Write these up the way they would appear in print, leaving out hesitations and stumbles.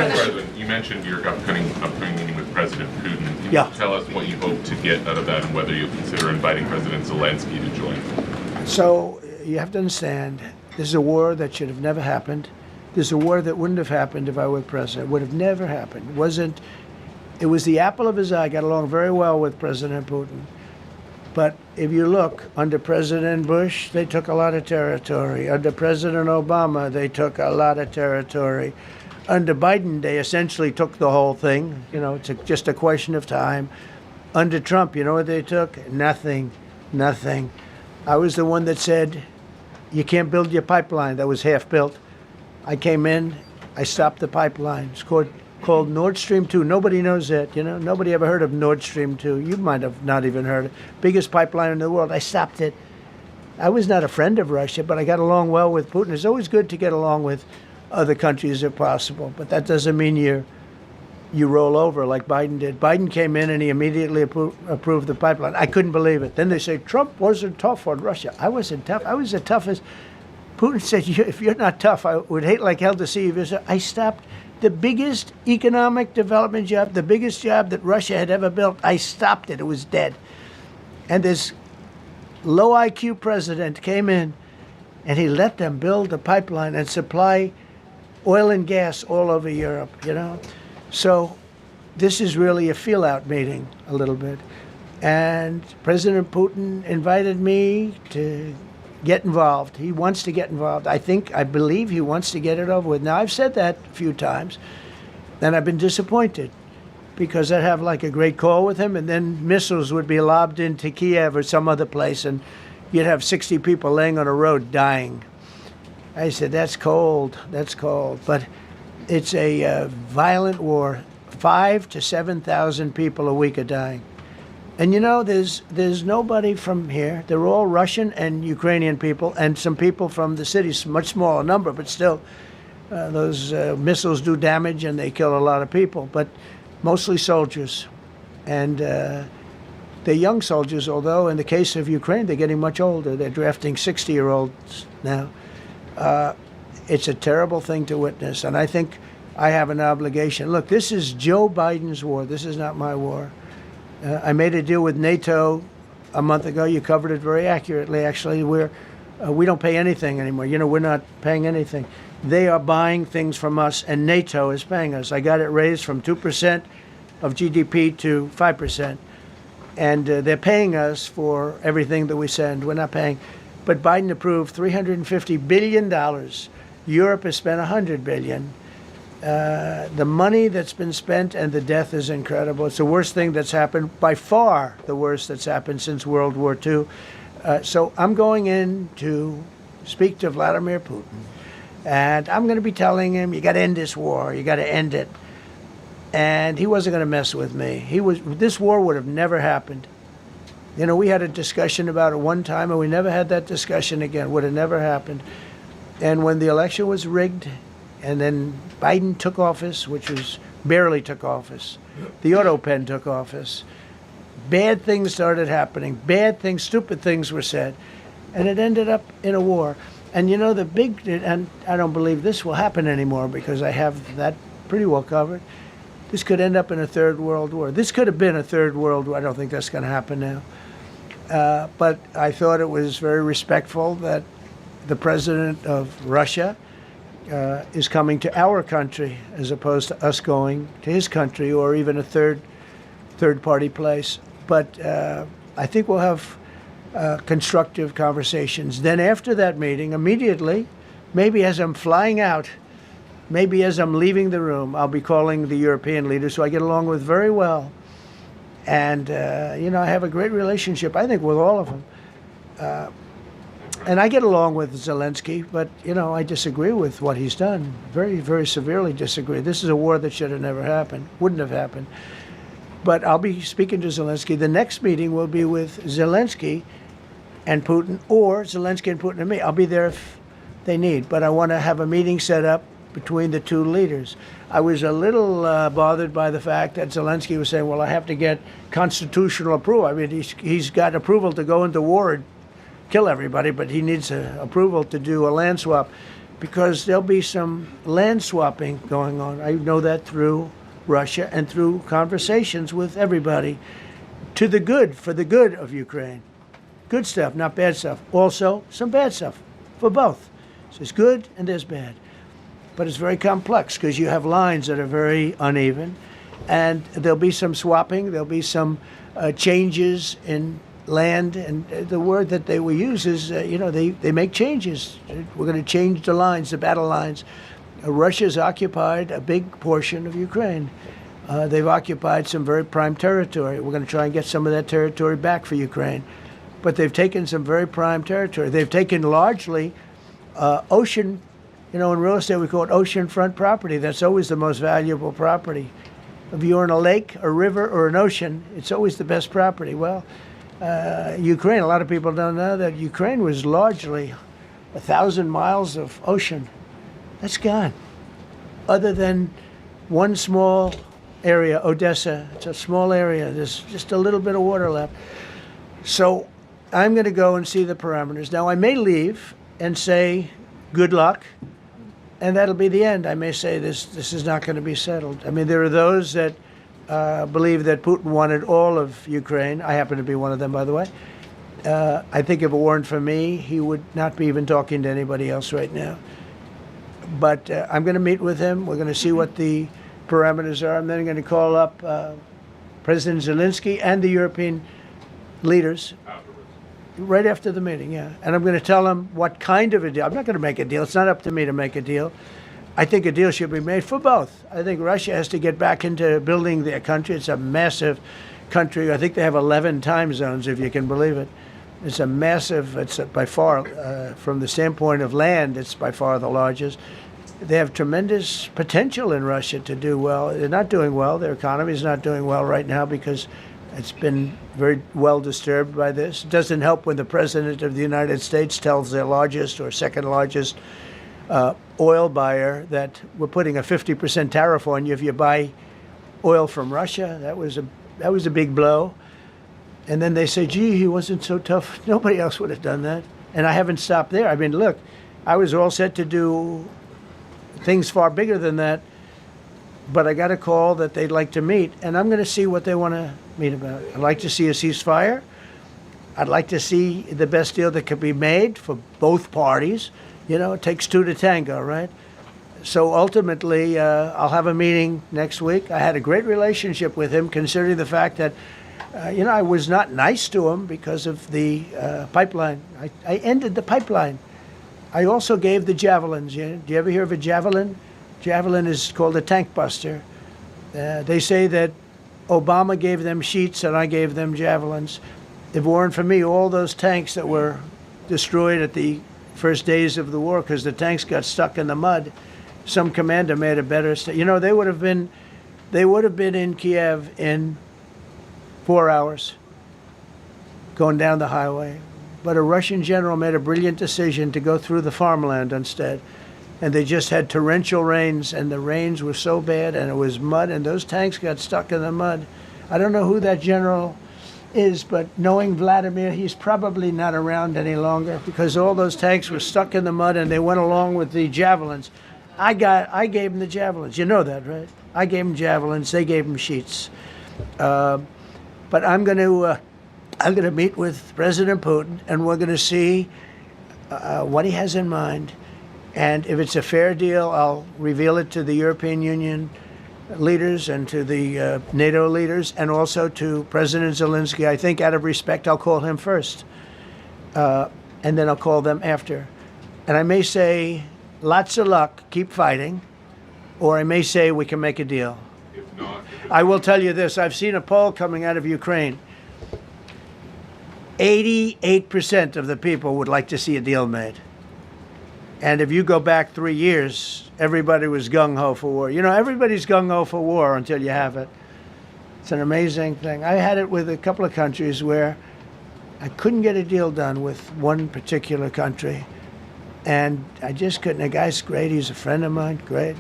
Madam President, you mentioned your upcoming meeting with President Putin. Can you tell us what you hope to get out of that and whether you'll consider inviting President Zelensky to join? So you have to understand, this is a war that should have never happened. This is a war that wouldn't have happened if I were president. It would have never happened. It was the apple of his eye. I got along very well with President Putin. But if you look, under President Bush, they took a lot of territory. Under President Obama, they took a lot of territory. Under Biden, they essentially took the whole thing. You know, it's just a question of time. Under Trump, you know what they took? Nothing. Nothing. I was the one that said, you can't build your pipeline. That was half built. I came in, I stopped the pipeline. It's called Nord Stream 2. Nobody knows that, you know. Nobody ever heard of Nord Stream 2. You might have not even heard it. Biggest pipeline in the world. I stopped it. I was not a friend of Russia, but I got along well with Putin. It's always good to get along with other countries if possible, but that doesn't mean you roll over like Biden did. Biden came in and he immediately approved the pipeline. I couldn't believe it. Then they say Trump wasn't tough on Russia. I wasn't tough. I was the toughest. Putin said, if you're not tough, I would hate like hell to see you. I stopped the biggest economic development job, the biggest job that Russia had ever built. I stopped it. It was dead. And this low IQ president came in and he let them build a pipeline and supply oil and gas all over Europe, you know. So this is really a feel-out meeting a little bit. And President Putin invited me to get involved. He wants to get involved. I believe he wants to get it over with. Now, I've said that a few times, and I've been disappointed because I'd have like a great call with him, and then missiles would be lobbed into Kyiv or some other place, and you'd have 60 people laying on a road dying. I said, that's cold. That's cold. But it's a violent war. 5,000 to 7,000 people a week are dying. And you know, there's nobody from here. They're all Russian and Ukrainian people, and some people from the cities, much smaller number, but still, those missiles do damage and they kill a lot of people, but mostly soldiers. And they're young soldiers, although in the case of Ukraine, they're getting much older. They're drafting 60-year-olds now. It's a terrible thing to witness, and I think I have an obligation. Look, this is Joe Biden's war. This is not my war. I made a deal with NATO a month ago. You covered it very accurately, actually. We don't pay anything anymore. You know, we're not paying anything. They are buying things from us, and NATO is paying us. I got it raised from 2% of GDP to 5%. And they're paying us for everything that we send. We're not paying. But Biden approved $350 billion. Europe has spent $100 billion. The money that's been spent and the death is incredible. It's the worst thing that's happened, by far the worst that's happened since World War II. So I'm going in to speak to Vladimir Putin, and I'm going to be telling him, you got to end this war. You got to end it. And he wasn't going to mess with me. This war would have never happened. You know, we had a discussion about it one time, and we never had that discussion again. Would have never happened. And when the election was rigged, and then Biden took office, which was barely took office. The auto pen took office. Bad things started happening. Bad things, stupid things were said. And it ended up in a war. And you know, and I don't believe this will happen anymore because I have that pretty well covered. This could end up in a third world war. This could have been a third world war. I don't think that's going to happen now. But I thought it was very respectful that the president of Russia is coming to our country as opposed to us going to his country or even a third-party place. But I think we'll have constructive conversations. Then after that meeting, immediately, maybe as I'm flying out, maybe as I'm leaving the room, I'll be calling the European leaders who I get along with very well. And, you know, I have a great relationship, I think, with all of them. And I get along with Zelensky, but, you know, I disagree with what he's done. Very, very severely disagree. This is a war that should have never happened, wouldn't have happened. But I'll be speaking to Zelensky. The next meeting will be with Zelensky and Putin, or Zelensky and Putin and me. I'll be there if they need. But I want to have a meeting set up between the two leaders. I was a little bothered by the fact that Zelensky was saying, well, I have to get constitutional approval. I mean, he's got approval to go into war and kill everybody, but he needs approval to do a land swap. because there'll be some land swapping going on. I know that through Russia and through conversations with everybody, to the good, for the good of Ukraine. Good stuff, not bad stuff. Also, some bad stuff for both. So there's good and there's bad. But it's very complex because you have lines that are very uneven, and there'll be some swapping, there'll be some changes in land, and the word that they will use is, they make changes. We're going to change the lines, the battle lines. Russia's occupied a big portion of Ukraine. They've occupied some very prime territory. We're going to try and get some of that territory back for Ukraine. But they've taken some very prime territory. They've taken largely ocean, in real estate we call it oceanfront property. That's always the most valuable property. If you're in a lake, a river, or an ocean, it's always the best property. Well, Ukraine, a lot of people don't know that Ukraine was largely 1,000 miles of ocean. That's gone. Other than one small area, Odessa, it's a small area. There's just a little bit of water left. So I'm going to go and see the parameters. Now, I may leave and say, good luck, and that'll be the end. I may say this is not going to be settled. I mean, there are those that believe that Putin wanted all of Ukraine. I happen to be one of them, by the way. I think if it weren't for me, he would not be even talking to anybody else right now. But I'm going to meet with him. We're going to see what the parameters are. I'm then going to call up President Zelensky and the European leaders right after the meeting, yeah. And I'm going to tell them what kind of a deal. I'm not going to make a deal. It's not up to me to make a deal. I think a deal should be made for both. I think Russia has to get back into building their country. It's a massive country. I think they have 11 time zones, if you can believe it. It's a massive, it's by far, from the standpoint of land, it's by far the largest. They have tremendous potential in Russia to do well. They're not doing well. Their economy is not doing well right now because it's been very well disturbed by this. It doesn't help when the President of the United States tells their largest or second largest oil buyer that we're putting a 50% tariff on you if you buy oil from Russia. That was a big blow. And then they say, gee, he wasn't so tough. Nobody else would have done that. And I haven't stopped there. I mean, look, I was all set to do things far bigger than that, but I got a call that they'd like to meet, and I'm going to see what they want to meet about. I'd like to see a ceasefire. I'd like to see the best deal that could be made for both parties. It takes two to tango, right? So ultimately, I'll have a meeting next week. I had a great relationship with him, considering the fact that, I was not nice to him because of the pipeline. I ended the pipeline. I also gave the javelins. Do you ever hear of a javelin? Javelin is called a tank buster. They say that Obama gave them sheets and I gave them javelins. If it weren't for me, all those tanks that were destroyed at the first days of the war because the tanks got stuck in the mud, some commander made a better. They would have been in Kyiv in 4 hours, going down the highway. But a Russian general made a brilliant decision to go through the farmland instead. And they just had torrential rains, and the rains were so bad, and it was mud, and those tanks got stuck in the mud. I don't know who that general is, but knowing Vladimir, he's probably not around any longer because all those tanks were stuck in the mud, and they went along with the javelins. I gave them the javelins. You know that, right? I gave them javelins. They gave them sheets. But I'm going to meet with President Putin, and we're going to see what he has in mind. And if it's a fair deal, I'll reveal it to the European Union leaders and to the NATO leaders, and also to President Zelensky. I think out of respect, I'll call him first, and then I'll call them after. And I may say, lots of luck, keep fighting, or I may say we can make a deal. If not, I will tell you this. I've seen a poll coming out of Ukraine. 88% of the people would like to see a deal made. And if you go back 3 years, everybody was gung-ho for war. Everybody's gung-ho for war until you have it. It's an amazing thing. I had it with a couple of countries where I couldn't get a deal done with one particular country. And I just couldn't. The guy's great. He's a friend of mine. Great.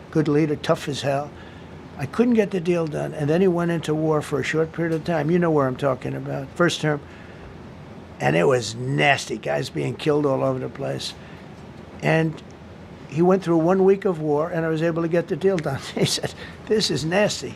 Good leader. Tough as hell. I couldn't get the deal done. And then he went into war for a short period of time. You know where I'm talking about. First term. And it was nasty. Guys being killed all over the place. And he went through 1 week of war, and I was able to get the deal done. He said, "This is nasty."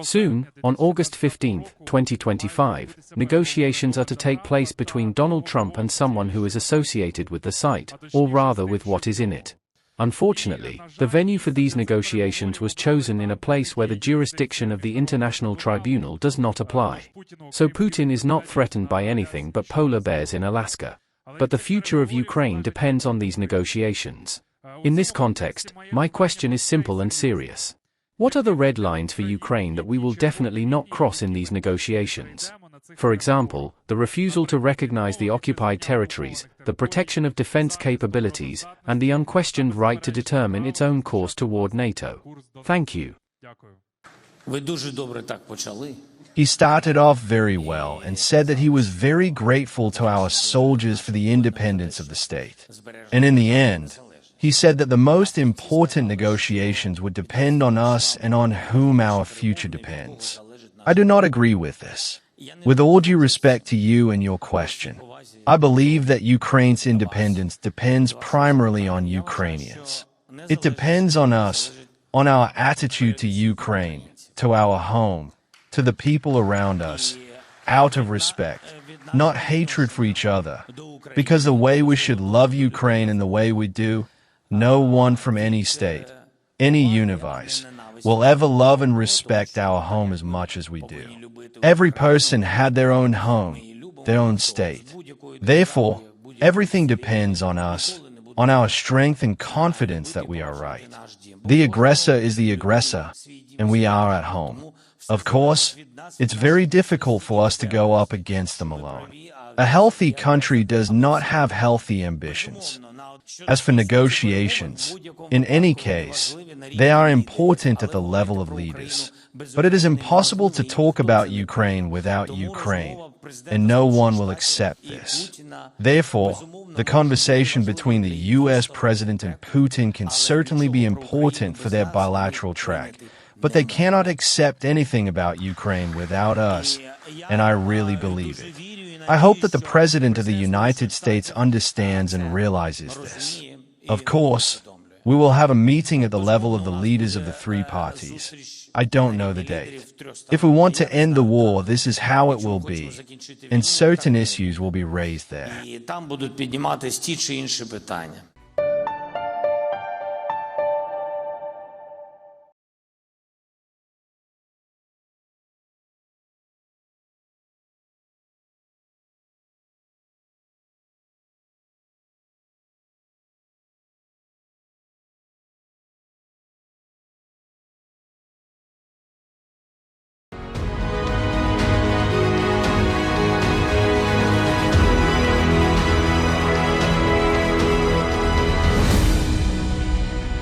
Soon, on August 15, 2025, negotiations are to take place between Donald Trump and someone who is associated with the site, or rather with what is in it. Unfortunately, the venue for these negotiations was chosen in a place where the jurisdiction of the International Tribunal does not apply. So Putin is not threatened by anything but polar bears in Alaska. But the future of Ukraine depends on these negotiations. In this context, my question is simple and serious. What are the red lines for Ukraine that we will definitely not cross in these negotiations? For example, the refusal to recognize the occupied territories, the protection of defense capabilities, and the unquestioned right to determine its own course toward NATO. Thank you. He started off very well and said that he was very grateful to our soldiers for the independence of the state. And in the end, he said that the most important negotiations would depend on us and on whom our future depends. I do not agree with this. With all due respect to you and your question, I believe that Ukraine's independence depends primarily on Ukrainians. It depends on us, on our attitude to Ukraine, to our home, to the people around us, out of respect, not hatred for each other. Because the way we should love Ukraine in the way we do, no one from any state, any universe, will ever love and respect our home as much as we do. Every person had their own home, their own state. Therefore, everything depends on us, on our strength and confidence that we are right. The aggressor is the aggressor, and we are at home. Of course, it's very difficult for us to go up against them alone. A healthy country does not have healthy ambitions. As for negotiations, in any case, they are important at the level of leaders. But it is impossible to talk about Ukraine without Ukraine, and no one will accept this. Therefore, the conversation between the US President and Putin can certainly be important for their bilateral track, but they cannot accept anything about Ukraine without us, and I really believe it. I hope that the President of the United States understands and realizes this. Of course, we will have a meeting at the level of the leaders of the three parties. I don't know the date. If we want to end the war, this is how it will be, and certain issues will be raised there.